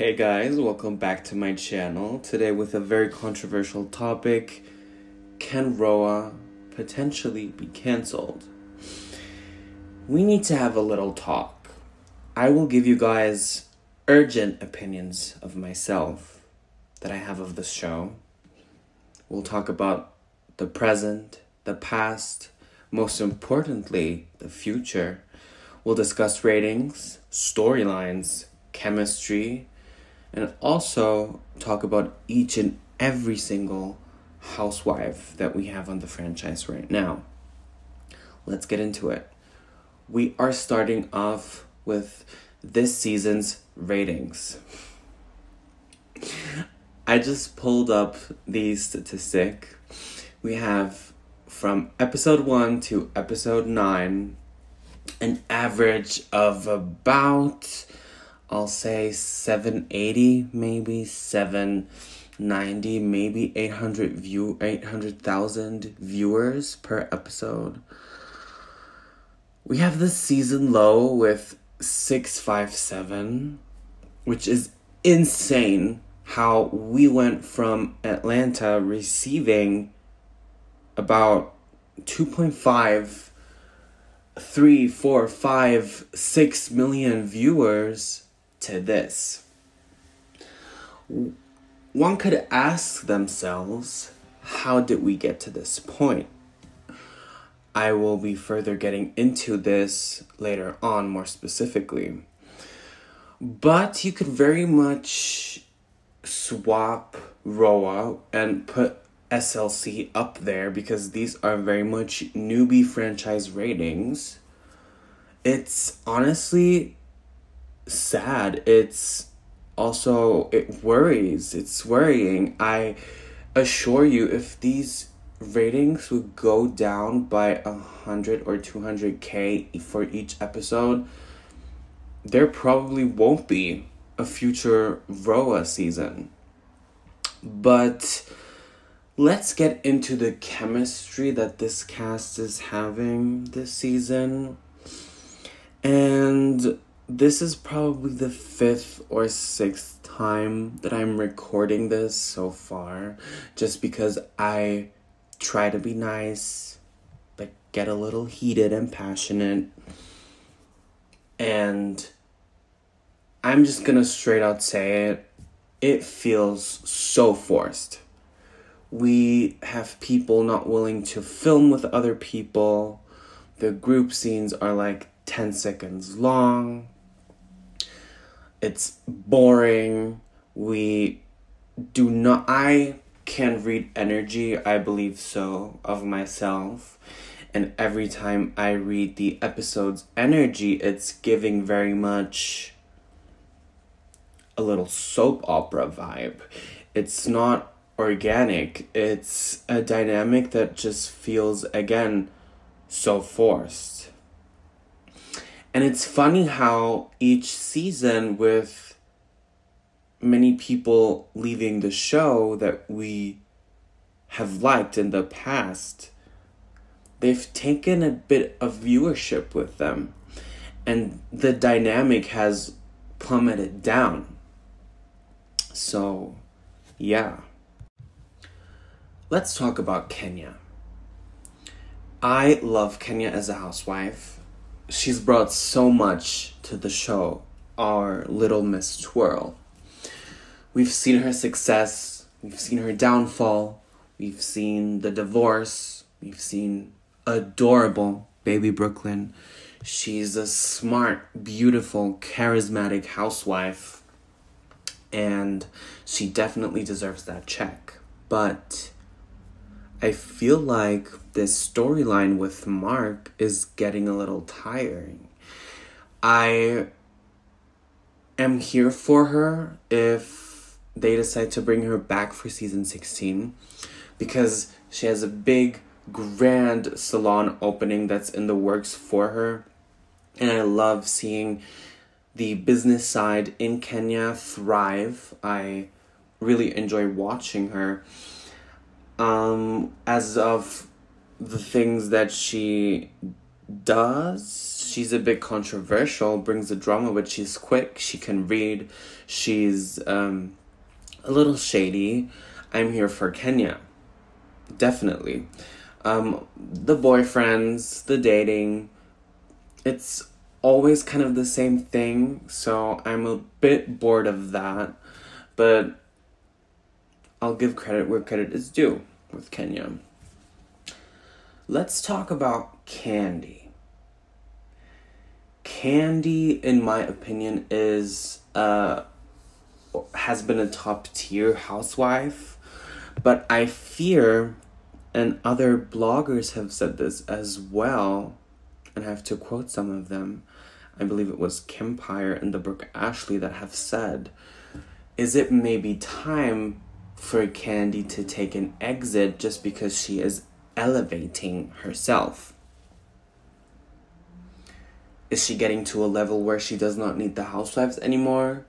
Hey guys, welcome back to my channel. Today with a very controversial topic. Can Roa potentially be cancelled? We need to have a little talk. I will give you guys urgent opinions of myself that I have of the show. We'll talk about the present, the past, most importantly, the future. We'll discuss ratings, storylines, chemistry, and also talk about each and every single housewife that we have on the franchise right now. Let's get into it. We are starting off with this season's ratings. I just pulled up the statistic. We have from episode 1 to episode 9 an average of about, I'll say 780, maybe 790, maybe 800,000 viewers per episode. We have the season low with 657, which is insane how we went from Atlanta receiving about 2.5, 3, 4, 5, 6 million viewers to this. One could ask themselves, how did we get to this point? I will be further getting into this later on more specifically. But you could very much swap Roa and put SLC up there because these are very much newbie franchise ratings. It's honestly sad. It's worrying. I assure you, if these ratings would go down by 100 or 200k for each episode, there probably won't be a future Roa season. But let's get into the chemistry that this cast is having this season. And this is probably the 5th or 6th time that I'm recording this so far, just because I try to be nice, but get a little heated and passionate. And I'm just gonna straight out say it. It feels so forced. We have people not willing to film with other people. The group scenes are like 10 seconds long. It's boring. I can read energy, I believe so, of myself. And every time I read the episode's energy, it's giving very much a little soap opera vibe. It's not organic. It's a dynamic that just feels, again, so forced. And it's funny how each season, with many people leaving the show that we have liked in the past, they've taken a bit of viewership with them. And the dynamic has plummeted down. So, yeah. Let's talk about Kenya. I love Kenya as a housewife. She's brought so much to the show, our little Miss Twirl. We've seen her success, we've seen her downfall, we've seen the divorce, we've seen adorable baby Brooklyn. She's a smart, beautiful, charismatic housewife, and she definitely deserves that check. But I feel like this storyline with Mark is getting a little tiring. I am here for her if they decide to bring her back for season 16, because she has a big, grand salon opening that's in the works for her. And I love seeing the business side in Kenya thrive. I really enjoy watching her. As of the things that she does. She's a bit controversial, brings the drama, but she's quick, she can read, she's a little shady. I'm here for Kenya. Definitely. The boyfriends, the dating, it's always kind of the same thing, so I'm a bit bored of that, but I'll give credit where credit is due with Kenya. Let's talk about Kandi. Kandi, in my opinion, has been a top tier housewife, but I fear, and other bloggers have said this as well, and I have to quote some of them. I believe it was Kempire and the Brooke Ashley that have said, is it maybe time for Kandi to take an exit just because she is elevating herself? Is she getting to a level where she does not need the housewives anymore?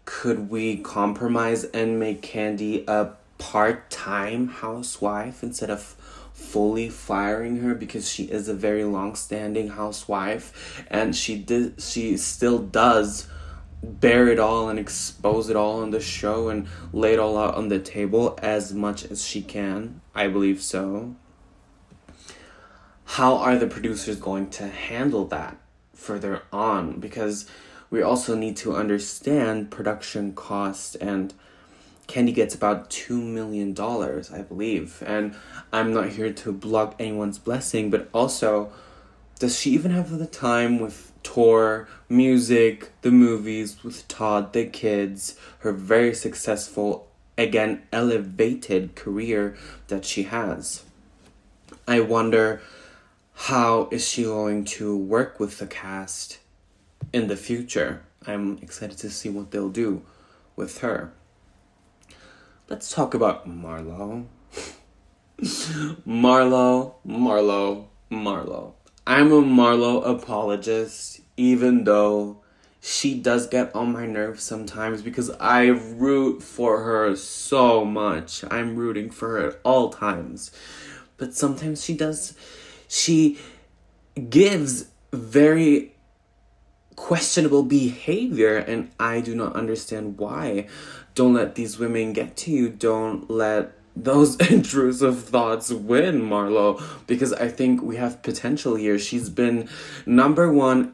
Could we compromise and make Kandi a part-time housewife instead of fully firing her, because she is a very long-standing housewife and she still does bear it all and expose it all on the show and lay it all out on the table as much as she can. I believe so. How are the producers going to handle that further on? Because we also need to understand production cost, and Kandi gets about $2 million, I believe. And I'm not here to block anyone's blessing, but also, does she even have the time with tour, music, the movies, with Todd, the kids, her very successful, again, elevated career that she has? I wonder, how is she going to work with the cast in the future? I'm excited to see what they'll do with her. Let's talk about Marlo. Marlo. I'm a Marlo apologist, even though she does get on my nerves sometimes because I root for her so much. I'm rooting for her at all times. But sometimes she gives very questionable behavior, and I do not understand why. Don't let these women get to you. Don't let those intrusive thoughts win, Marlo, because I think we have potential here. She's been number one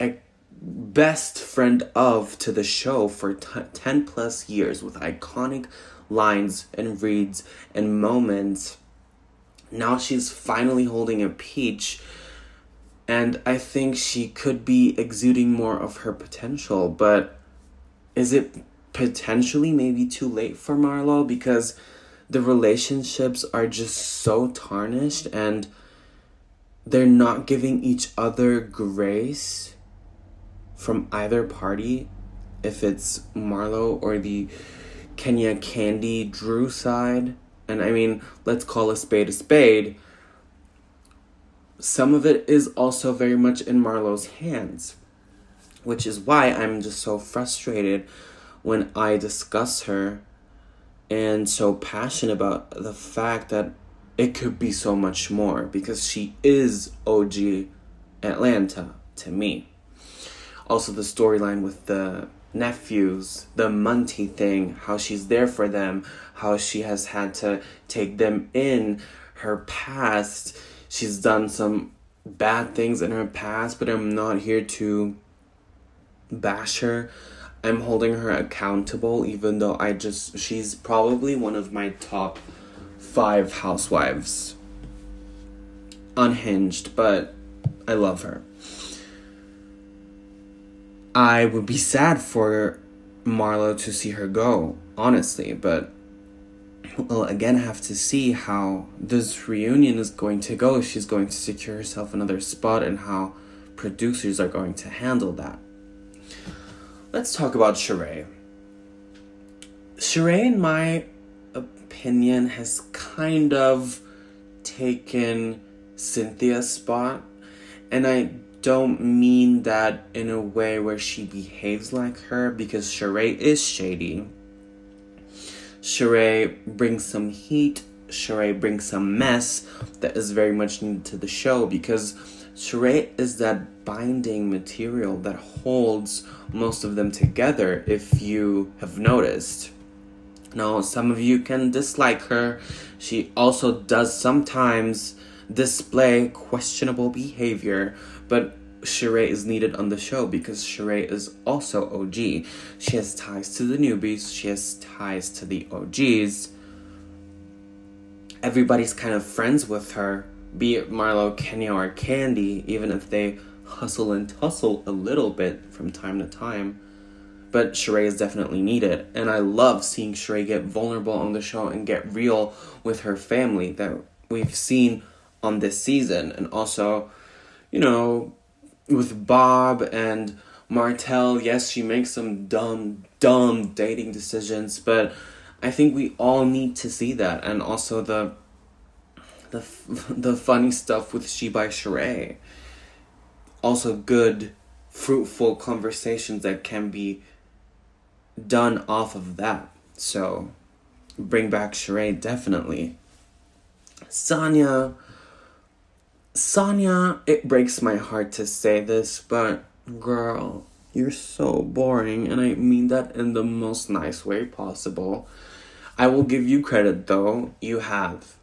best friend to the show for 10 plus years with iconic lines and reads and moments. Now she's finally holding a peach, and I think she could be exuding more of her potential, but is it potentially maybe too late for Marlo? Because the relationships are just so tarnished and they're not giving each other grace from either party, if it's Marlo or the Kenya Kandi Drew side. And I mean, let's call a spade a spade. Some of it is also very much in Marlo's hands, which is why I'm just so frustrated when I discuss her and so passionate about the fact that it could be so much more, because she is OG Atlanta to me. Also, the storyline with the nephews, the Munty thing, how she's there for them, how she has had to take them in her past. She's done some bad things in her past, but I'm not here to bash her. I'm holding her accountable, even though she's probably one of my top 5 housewives. Unhinged, but I love her. I would be sad for Marlo to see her go, honestly, but we'll again have to see how this reunion is going to go, if she's going to secure herself another spot, and how producers are going to handle that. Let's talk about Sheree. Sheree, in my opinion, has kind of taken Cynthia's spot, and I don't mean that in a way where she behaves like her, because Sheree is shady. Sheree brings some heat. Sheree brings some mess that is very much needed to the show, because Sheree is that binding material that holds most of them together, if you have noticed. Now, some of you can dislike her. She also does sometimes display questionable behavior, but Sheree is needed on the show because Sheree is also OG. She has ties to the newbies. She has ties to the OGs. Everybody's kind of friends with her, be it Marlo, Kenya, or Kandi, even if they hustle and tussle a little bit from time to time. But Sheree is definitely needed. And I love seeing Sheree get vulnerable on the show and get real with her family that we've seen on this season. And also, you know, with Bob and Martell, yes, she makes some dumb dating decisions, but I think we all need to see that. And also the funny stuff with She by Sheree. Also good, fruitful conversations that can be done off of that. So, bring back Sheree, definitely. Sonya, it breaks my heart to say this, but girl, you're so boring, and I mean that in the most nice way possible. I will give you credit, though. You have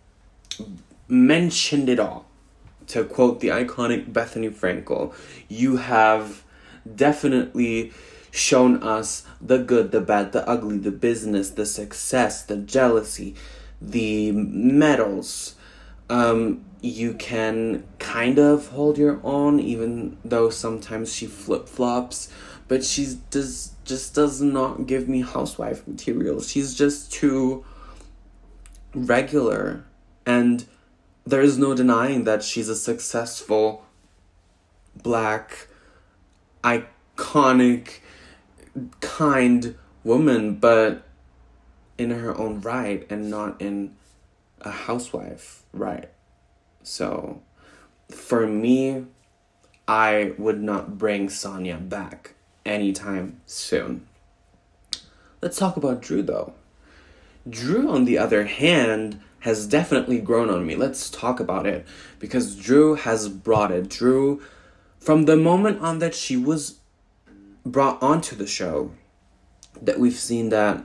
mentioned it all. To quote the iconic Bethany Frankel, you have definitely shown us the good, the bad, the ugly, the business, the success, the jealousy, the medals. You can kind of hold your own, even though sometimes she flip-flops, but she just does not give me housewife material. She's just too regular, and there is no denying that she's a successful, black, iconic, kind woman, but in her own right and not in a housewife right. So, for me, I would not bring Sonya back anytime soon. Let's talk about Drew, though. Drew, on the other hand, has definitely grown on me. Let's talk about it, because Drew has brought it. Drew, from the moment on that she was brought onto the show, that we've seen that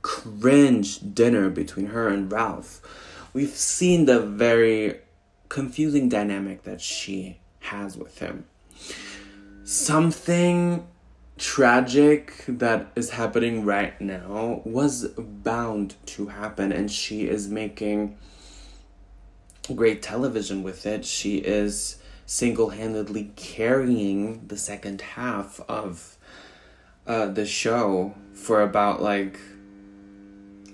cringe dinner between her and Ralph. We've seen the very confusing dynamic that she has with him. Something tragic that is happening right now was bound to happen, and she is making great television with it. She is single-handedly carrying the second half of the show for about, like,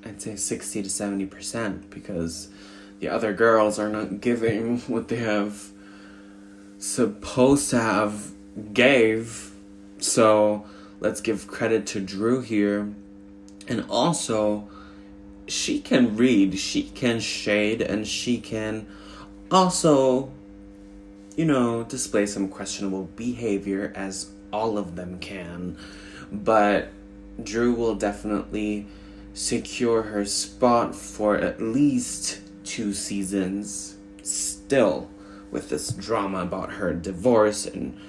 I'd say 60 to 70%, because the other girls are not giving what they have supposed to have gave. So let's give credit to Drew here. And also, she can read, she can shade, and she can also, you know, display some questionable behavior, as all of them can. But Drew will definitely secure her spot for at least 2 seasons still, with this drama about her divorce and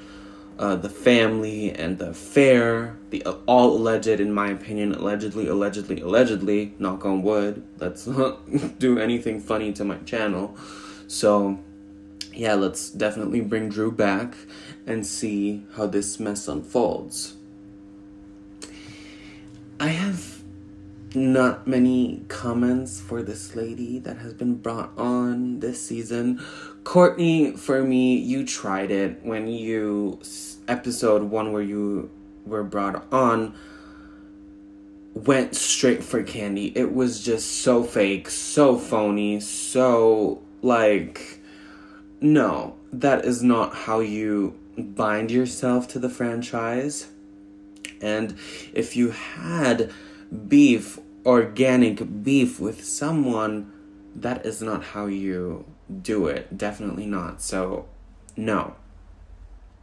the family and the affair, the all alleged, in my opinion, allegedly, knock on wood, let's not do anything funny to my channel. So yeah, let's definitely bring Drew back and see how this mess unfolds. I have not many comments for this lady that has been brought on this season. Courtney, for me, you tried it when you, episode 1 where you were brought on, went straight for Kandi. It was just so fake, so phony, so, like, no, that is not how you bind yourself to the franchise. And if you had beef, organic beef with someone, that is not how you do it. Definitely not. So, no.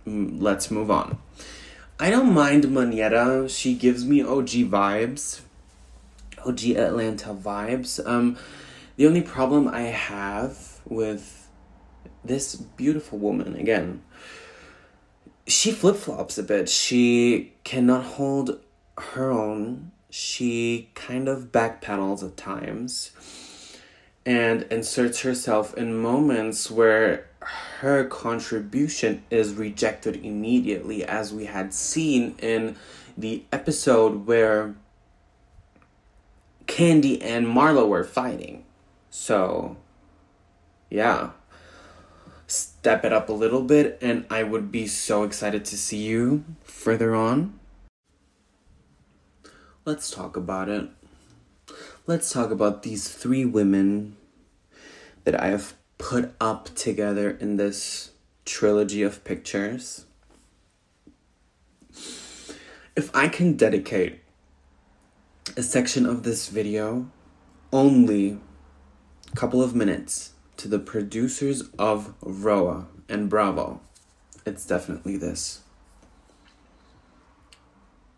Let's move on. I don't mind Moneta. She gives me OG vibes. OG Atlanta vibes. The only problem I have with this beautiful woman, again, she flip-flops a bit. She cannot hold her own. She kind of backpedals at times and inserts herself in moments where her contribution is rejected immediately, as we had seen in the episode where Kandi and Marlo were fighting. So, yeah. Step it up a little bit, and I would be so excited to see you further on. Let's talk about it. Let's talk about these three women that I have put up together in this trilogy of pictures. If I can dedicate a section of this video, only a couple of minutes, to the producers of Roa and Bravo, it's definitely this.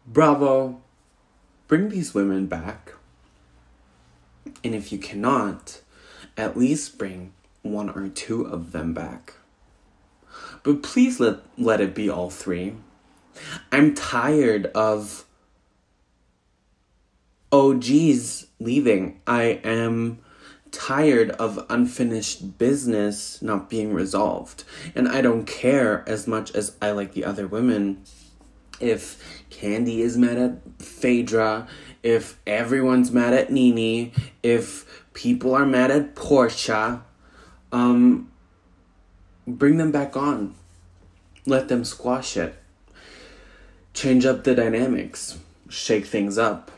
Bravo, bring these women back. And if you cannot, at least bring one or two of them back. But please let it be all three. I'm tired of OGs leaving. I am tired of unfinished business not being resolved. And I don't care as much as I like the other women if Kandi is mad at Phaedra, if everyone's mad at Nene, if people are mad at Portia. Bring them back on. Let them squash it. Change up the dynamics. Shake things up.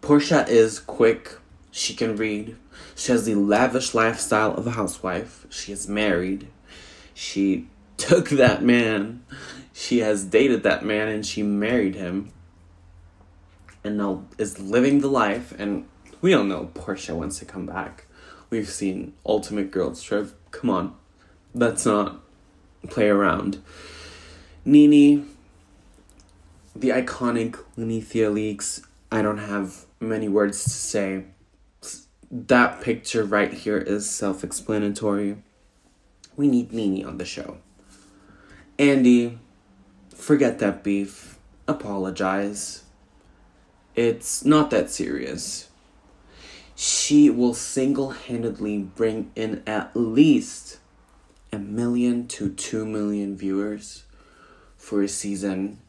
Portia is quick. She can read. She has the lavish lifestyle of a housewife. She is married. She took that man. She has dated that man and she married him. And now is living the life. And we all know Portia wants to come back. We've seen Ultimate Girls Trip. Come on. Let's not play around. Nene, the iconic Lenithia leaks. I don't have many words to say. That picture right here is self-explanatory. We need Nene on the show. Andy, forget that beef. Apologize. It's not that serious. She will single-handedly bring in at least 1 million to 2 million viewers for a season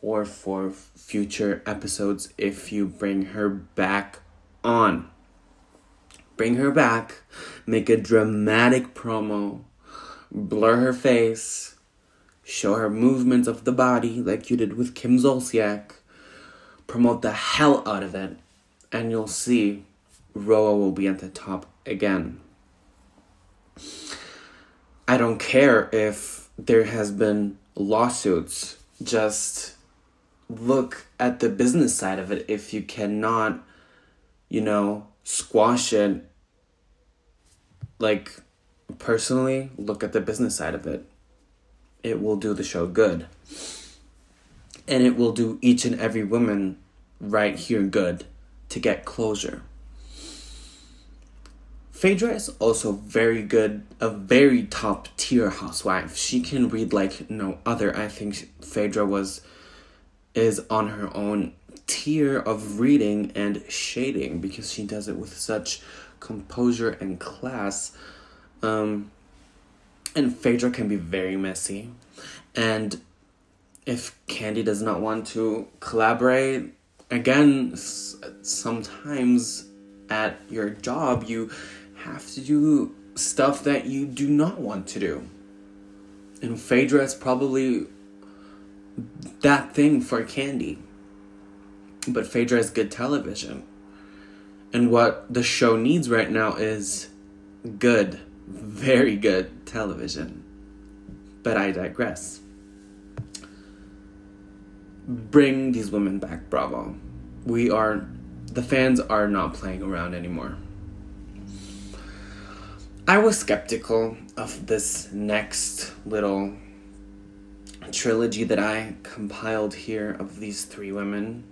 or for future episodes if you bring her back on. Bring her back, make a dramatic promo, blur her face, show her movements of the body like you did with Kim Zolciak, promote the hell out of it, and you'll see Roa will be at the top again. I don't care if there has been lawsuits. Just look at the business side of it. If you cannot, squash it, like, personally, look at the business side of it. It will do the show good. And it will do each and every woman right here good to get closure. Phaedra is also very good, a very top tier housewife. She can read like no other. I think Phaedra is on her own tier of reading and shading because she does it with such composure and class. And Phaedra can be very messy. And if Kandi does not want to collaborate, again, sometimes at your job, you have to do stuff that you do not want to do. And Phaedra is probably that thing for Kandi. But Phaedra is good television. And what the show needs right now is good, very good television. But I digress. Bring these women back, Bravo. The fans are not playing around anymore. I was skeptical of this next little trilogy that I compiled here of these three women.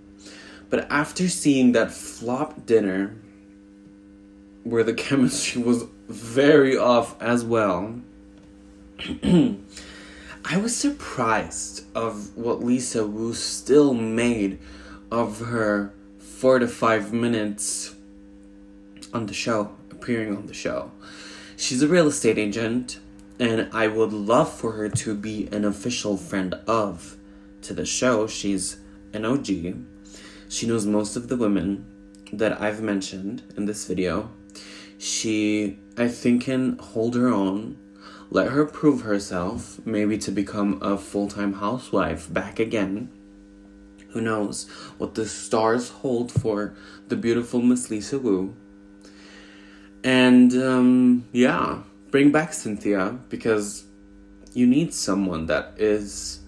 But after seeing that flop dinner where the chemistry was very off as well. I was surprised of what Lisa Wu still made of her 4 to 5 minutes on the show, appearing on the show. She's a real estate agent, and I would love for her to be an official friend of to the show. She's an OG. She knows most of the women that I've mentioned in this video. She, I think, can hold her own. Let her prove herself, maybe to become a full-time housewife back again. Who knows what the stars hold for the beautiful Miss Lisa Wu. And, yeah, bring back Cynthia, because you need someone that is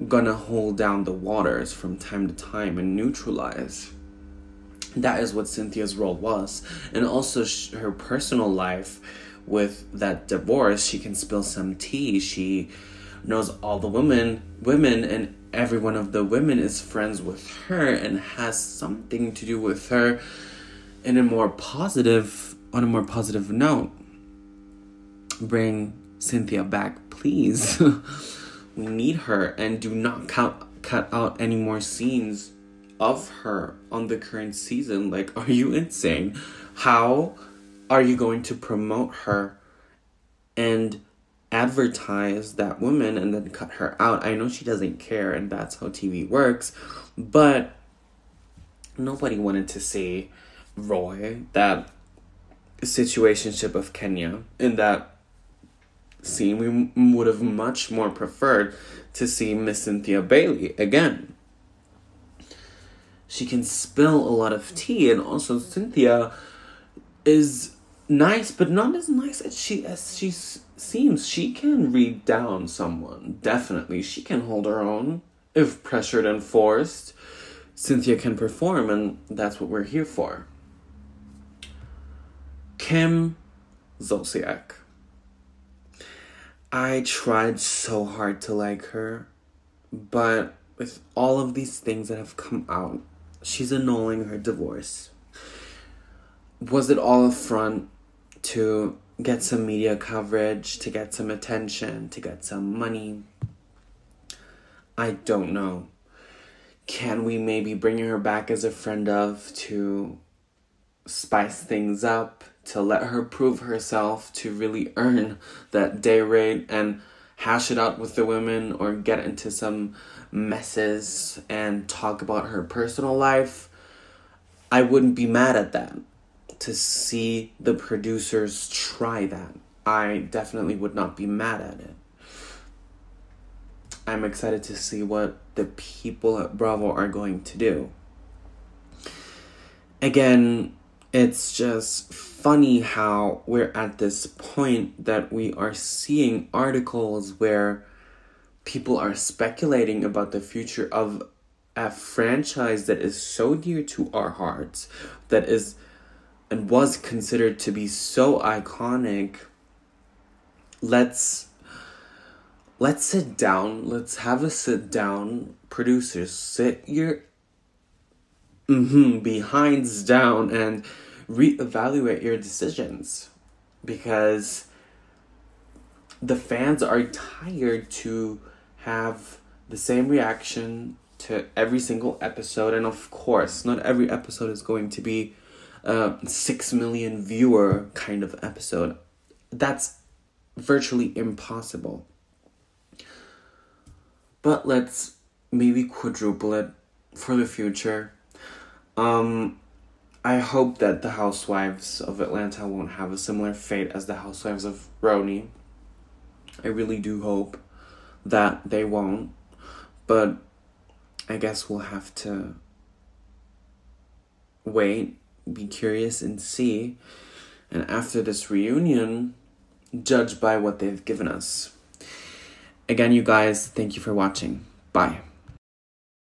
gonna hold down the waters from time to time and neutralize. That is what Cynthia's role was. And also her personal life with that divorce, she can spill some tea. She knows all the women, and every one of the women is friends with her and has something to do with her on a more positive note. Bring Cynthia back, please. We need her, and do not cut out any more scenes of her on the current season. Like, are you insane? How are you going to promote her and advertise that woman and then cut her out? I know she doesn't care, and that's how TV works, but nobody wanted to see Roy, that situationship of Kenya, in that scene. We would have much more preferred to see Miss Cynthia Bailey again. She can spill a lot of tea, and also Cynthia is nice, but not as nice as she seems. She can read down someone, definitely. She can hold her own if pressured and forced. Cynthia can perform, and that's what we're here for. Kim Zolciak. I tried so hard to like her, but with all of these things that have come out, she's annulling her divorce. Was it all a front to get some media coverage, to get some attention, to get some money? I don't know. Can we maybe bring her back as a friend of, to spice things up, to let her prove herself, to really earn that day rate and hash it out with the women, or get into some messes and talk about her personal life? I wouldn't be mad at that. To see the producers try that, I definitely would not be mad at it. I'm excited to see what the people at Bravo are going to do. Again, it's just funny how we're at this point that we are seeing articles where people are speculating about the future of a franchise that is so dear to our hearts, that is and was considered to be so iconic. Let's sit down. Let's have a sit down. Producers, sit your behinds down and reevaluate your decisions, because the fans are tired to have the same reaction to every single episode. And of course, not every episode is going to be a 6 million viewer kind of episode. That's virtually impossible. But let's maybe quadruple it for the future. I hope that the Housewives of Atlanta won't have a similar fate as the Housewives of Roni. I really do hope that they won't. But I guess we'll have to wait, be curious, and see. And after this reunion, judge by what they've given us. Again, you guys, thank you for watching. Bye.